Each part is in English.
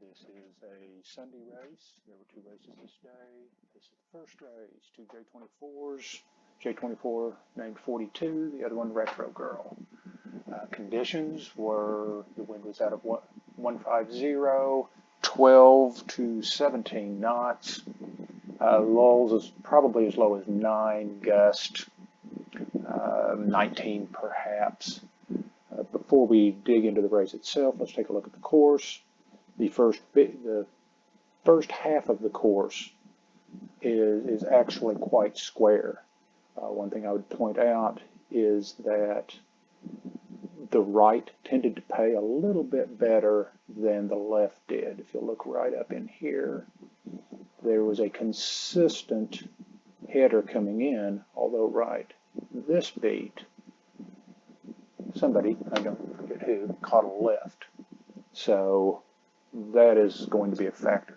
This is a Sunday race. There were two races this day. This is the first race, two J24s. J24 named 42, the other one RetroGirl. Conditions were the wind was out of 150, 12 to 17 knots. Lulls is probably as low as 9, gust 19 perhaps. Before we dig into the race itself, let's take a look at the course. The first half of the course is actually quite square. One thing I would point out is that the right tended to pay a little bit better than the left did. If you look right up in here, there was a consistent header coming in, although right this beat, somebody, I don't forget who, caught a left. So that is going to be a factor.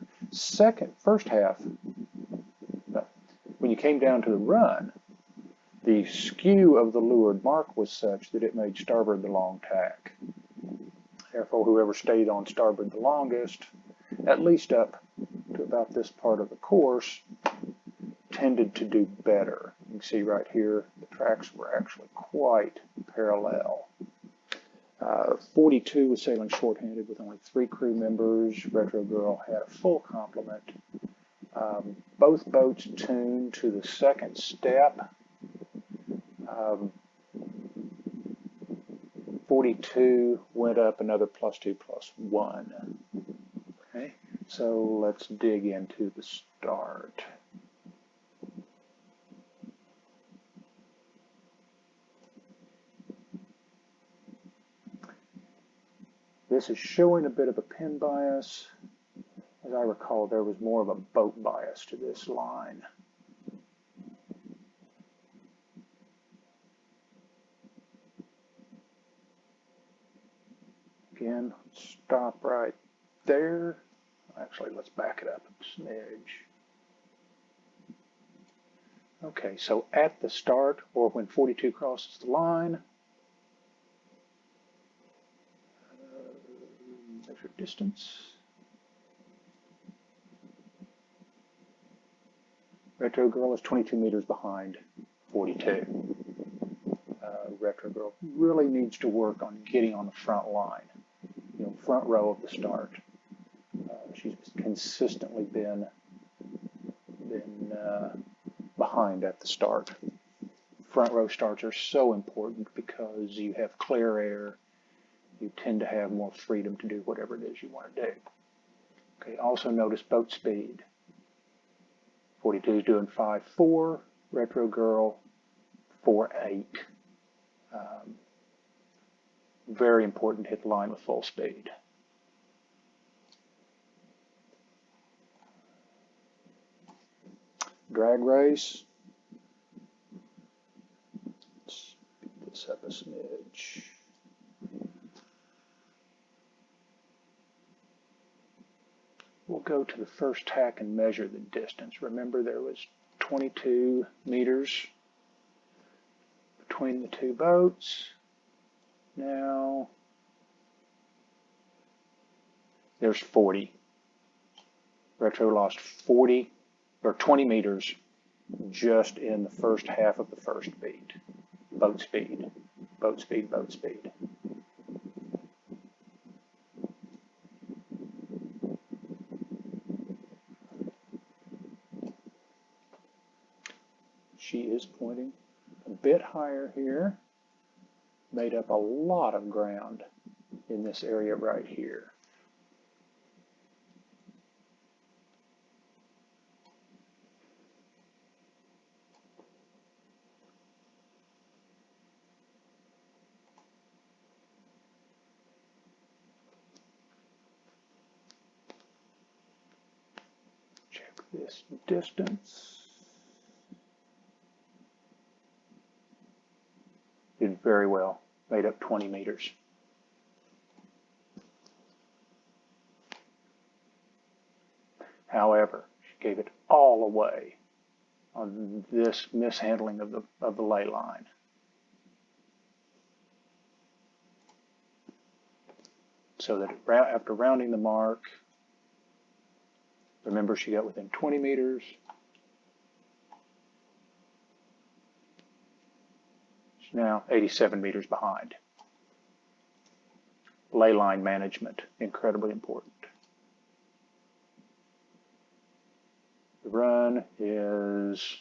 First half, when you came down to the run, the skew of the leeward mark was such that it made starboard the long tack. Therefore, whoever stayed on starboard the longest, at least up to about this part of the course, tended to do better. You can see right here, the tracks were actually quite parallel. 42 was sailing shorthanded with only 3 crew members. RetroGirl had a full complement. Both boats tuned to the second step. 42 went up another +2 +1. Okay, so let's dig into the start. This is showing a bit of a pin bias. As I recall, there was more of a boat bias to this line. Again, stop right there. Actually, let's back it up a smidge. Okay, so at the start, or when 42 crosses the line, measure distance. RetroGirl is 22 meters behind 42. RetroGirl really needs to work on getting on the front line, front row of the start. She's consistently been behind at the start. Front row starts are so important because you have clear air. You tend to have more freedom to do whatever it is you want to do. Okay, also notice boat speed. 42 is doing 5.4, RetroGirl 4.8. Very important to hit the line with full speed. Drag race. Let's speed this up a smidge. We'll go to the first tack and measure the distance. Remember, there was 22 meters between the two boats. Now, there's 40. Retro lost 40 or 20 meters just in the first half of the first beat. Boat speed, boat speed, boat speed. She is pointing a bit higher here, made up a lot of ground in this area right here. Check this distance. Did very well, made up 20 meters. However, she gave it all away on this mishandling of the lay line. So that after rounding the mark, Remember, she got within 20 meters. She's now 87 meters behind. Lay line management, incredibly important. The run is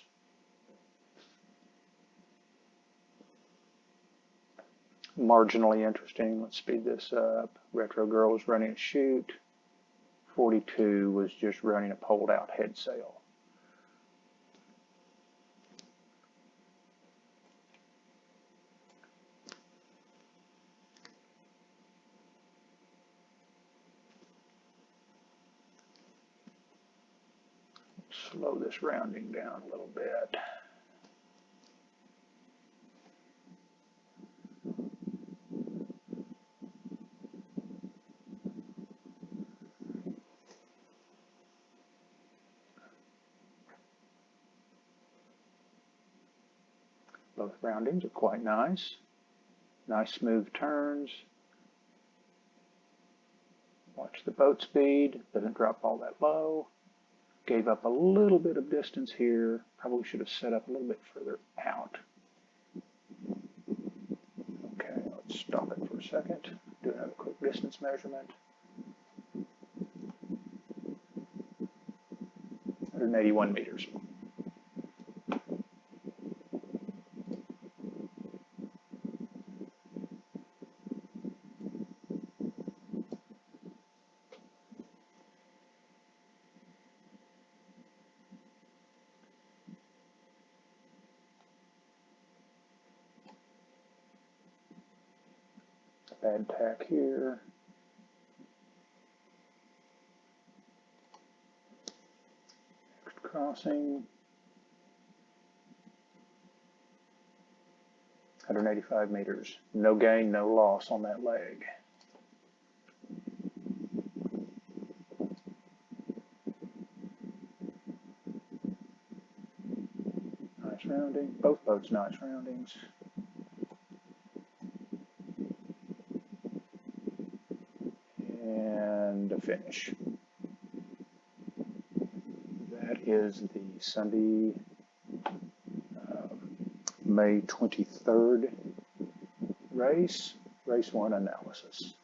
marginally interesting. Let's speed this up. RetroGirl is running a chute. 42 was just running a pulled out head sail. Slow this rounding down a little bit. Both roundings are quite nice. Nice smooth turns. Watch the boat speed, doesn't drop all that low. Gave up a little bit of distance here. Probably should have set up a little bit further out. Okay, let's stop it for a second. Do another quick distance measurement. 181 meters. Bad tack here. Next crossing. 185 meters. No gain, no loss on that leg. Nice rounding. Both boats nice roundings. And a finish. That is the Sunday, May 23rd race 1 analysis.